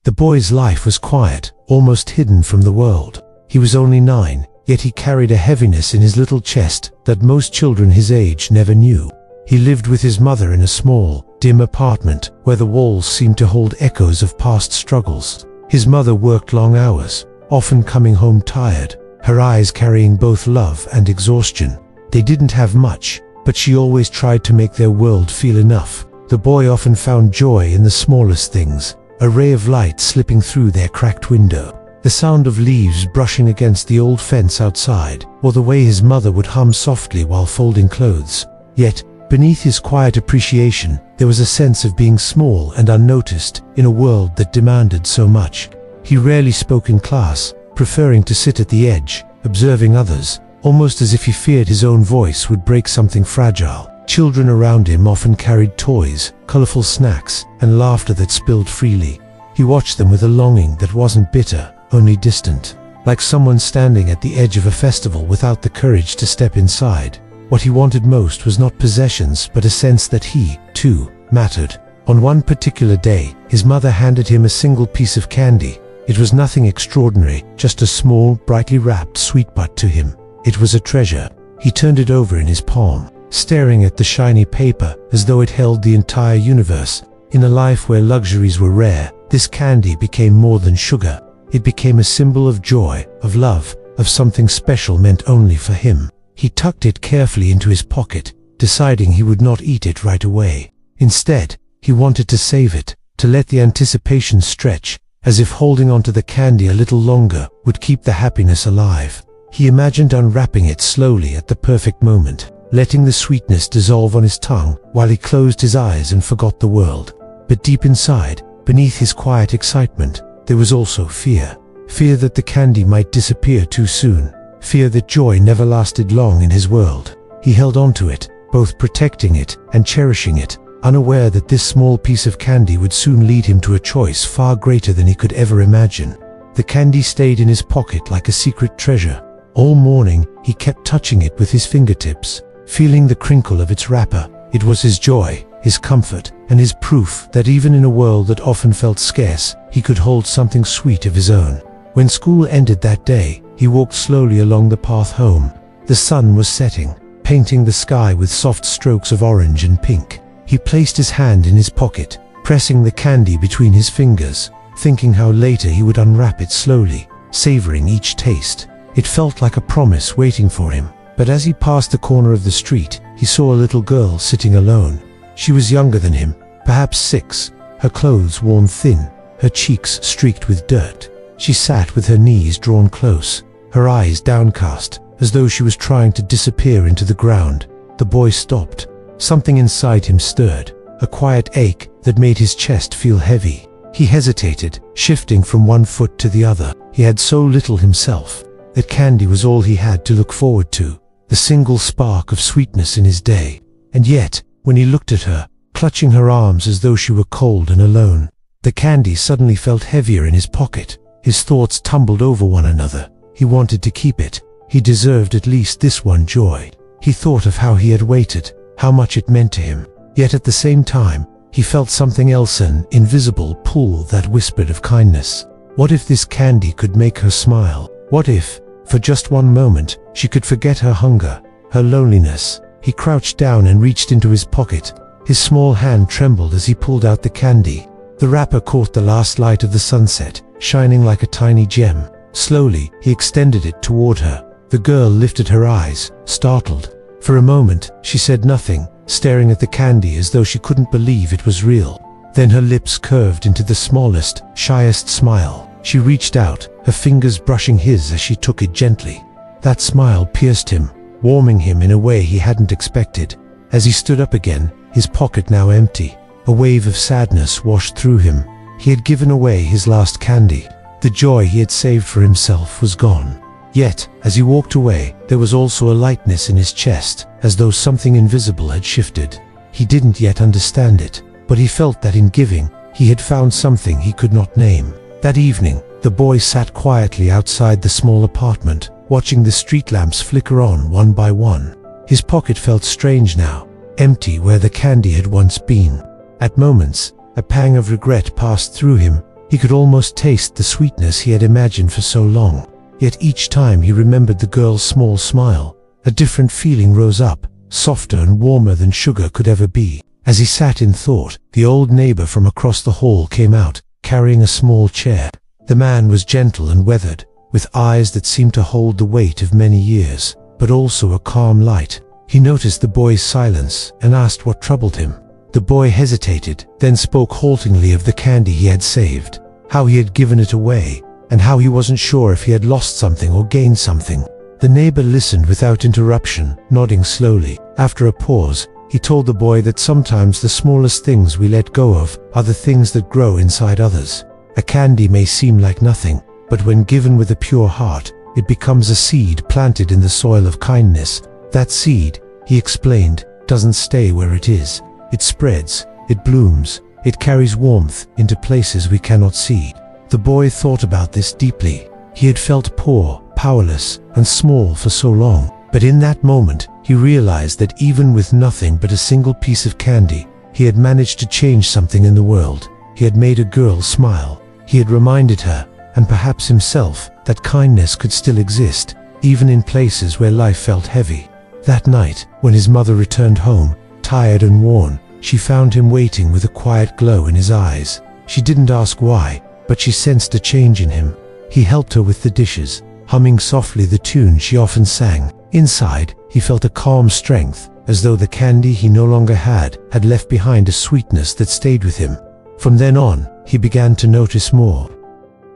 The boy's life was quiet, almost hidden from the world. He was only 9, yet he carried a heaviness in his little chest that most children his age never knew. He lived with his mother in a small, dim apartment where the walls seemed to hold echoes of past struggles. His mother worked long hours, often coming home tired, her eyes carrying both love and exhaustion. They didn't have much, but she always tried to make their world feel enough. The boy often found joy in the smallest things, a ray of light slipping through their cracked window, the sound of leaves brushing against the old fence outside, or the way his mother would hum softly while folding clothes. Yet, beneath his quiet appreciation, there was a sense of being small and unnoticed in a world that demanded so much. He rarely spoke in class, preferring to sit at the edge, observing others, almost as if he feared his own voice would break something fragile. Children around him often carried toys, colorful snacks, and laughter that spilled freely. He watched them with a longing that wasn't bitter, only distant, like someone standing at the edge of a festival without the courage to step inside. What he wanted most was not possessions, but a sense that he, too, mattered. On one particular day, his mother handed him a single piece of candy. It was nothing extraordinary, just a small, brightly wrapped sweetbutt to him. It was a treasure. He turned it over in his palm, staring at the shiny paper as though it held the entire universe. In a life where luxuries were rare, this candy became more than sugar. It became a symbol of joy, of love, of something special meant only for him. He tucked it carefully into his pocket, deciding he would not eat it right away. Instead, he wanted to save it, to let the anticipation stretch, as if holding onto the candy a little longer would keep the happiness alive. He imagined unwrapping it slowly at the perfect moment, letting the sweetness dissolve on his tongue while he closed his eyes and forgot the world. But deep inside, beneath his quiet excitement, there was also fear. Fear that the candy might disappear too soon. Fear that joy never lasted long in his world. He held on to it, both protecting it and cherishing it, unaware that this small piece of candy would soon lead him to a choice far greater than he could ever imagine. The candy stayed in his pocket like a secret treasure. All morning, he kept touching it with his fingertips, feeling the crinkle of its wrapper. It was his joy, his comfort, and his proof that even in a world that often felt scarce, he could hold something sweet of his own. When school ended that day, he walked slowly along the path home. The sun was setting, painting the sky with soft strokes of orange and pink. He placed his hand in his pocket, pressing the candy between his fingers, thinking how later he would unwrap it slowly, savoring each taste. It felt like a promise waiting for him. But as he passed the corner of the street, he saw a little girl sitting alone. She was younger than him, perhaps 6, her clothes worn thin, her cheeks streaked with dirt. She sat with her knees drawn close, her eyes downcast, as though she was trying to disappear into the ground. The boy stopped. Something inside him stirred, a quiet ache that made his chest feel heavy. He hesitated, shifting from one foot to the other. He had so little himself. That candy was all he had to look forward to, the single spark of sweetness in his day. And yet, when he looked at her, clutching her arms as though she were cold and alone, the candy suddenly felt heavier in his pocket. His thoughts tumbled over one another. He wanted to keep it. He deserved at least this one joy. He thought of how he had waited, how much it meant to him. Yet at the same time, he felt something else, an invisible pull that whispered of kindness. What if this candy could make her smile? What if, for just one moment, she could forget her hunger, her loneliness? He crouched down and reached into his pocket. His small hand trembled as he pulled out the candy. The wrapper caught the last light of the sunset, shining like a tiny gem. Slowly, he extended it toward her. The girl lifted her eyes, startled. For a moment, she said nothing, staring at the candy as though she couldn't believe it was real. Then her lips curved into the smallest, shyest smile. She reached out, her fingers brushing his as she took it gently. That smile pierced him, warming him in a way he hadn't expected. As he stood up again, his pocket now empty, a wave of sadness washed through him. He had given away his last candy. The joy he had saved for himself was gone. Yet, as he walked away, there was also a lightness in his chest, as though something invisible had shifted. He didn't yet understand it, but he felt that in giving, he had found something he could not name. That evening, the boy sat quietly outside the small apartment, watching the street lamps flicker on one by one. His pocket felt strange now, empty where the candy had once been. At moments, a pang of regret passed through him. He could almost taste the sweetness he had imagined for so long. Yet each time he remembered the girl's small smile, a different feeling rose up, softer and warmer than sugar could ever be. As he sat in thought, the old neighbor from across the hall came out, carrying a small chair. The man was gentle and weathered, with eyes that seemed to hold the weight of many years, but also a calm light. He noticed the boy's silence and asked what troubled him. The boy hesitated, then spoke haltingly of the candy he had saved, how he had given it away, and how he wasn't sure if he had lost something or gained something. The neighbor listened without interruption, nodding slowly. After a pause, he told the boy that sometimes the smallest things we let go of are the things that grow inside others. A candy may seem like nothing, but when given with a pure heart, it becomes a seed planted in the soil of kindness. That seed, he explained, doesn't stay where it is. It spreads, it blooms, it carries warmth into places we cannot see. The boy thought about this deeply. He had felt poor, powerless, and small for so long. But in that moment, he realized that even with nothing but a single piece of candy, he had managed to change something in the world. He had made a girl smile. He had reminded her, and perhaps himself, that kindness could still exist, even in places where life felt heavy. That night, when his mother returned home, tired and worn, she found him waiting with a quiet glow in his eyes. She didn't ask why, but she sensed a change in him. He helped her with the dishes, humming softly the tune she often sang. Inside, he felt a calm strength, as though the candy he no longer had left behind a sweetness that stayed with him. From then on, he began to notice more.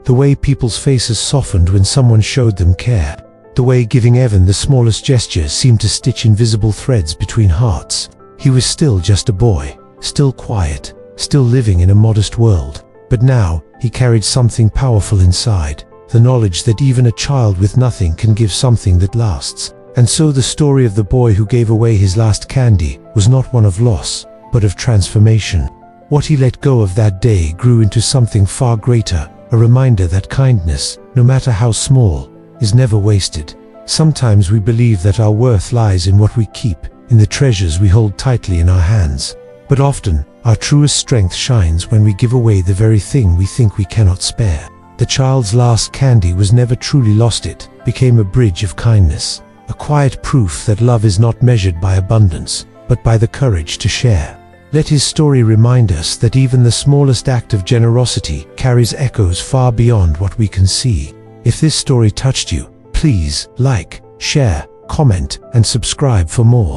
The way people's faces softened when someone showed them care. The way giving even the smallest gesture seemed to stitch invisible threads between hearts. He was still just a boy, still quiet, still living in a modest world. But now, he carried something powerful inside, the knowledge that even a child with nothing can give something that lasts. And so the story of the boy who gave away his last candy was not one of loss, but of transformation. What he let go of that day grew into something far greater, a reminder that kindness, no matter how small, is never wasted. Sometimes we believe that our worth lies in what we keep, in the treasures we hold tightly in our hands. But often, our truest strength shines when we give away the very thing we think we cannot spare. The child's last candy was never truly lost. It became a bridge of kindness, a quiet proof that love is not measured by abundance, but by the courage to share. Let his story remind us that even the smallest act of generosity carries echoes far beyond what we can see. If this story touched you, please like, share, comment, and subscribe for more.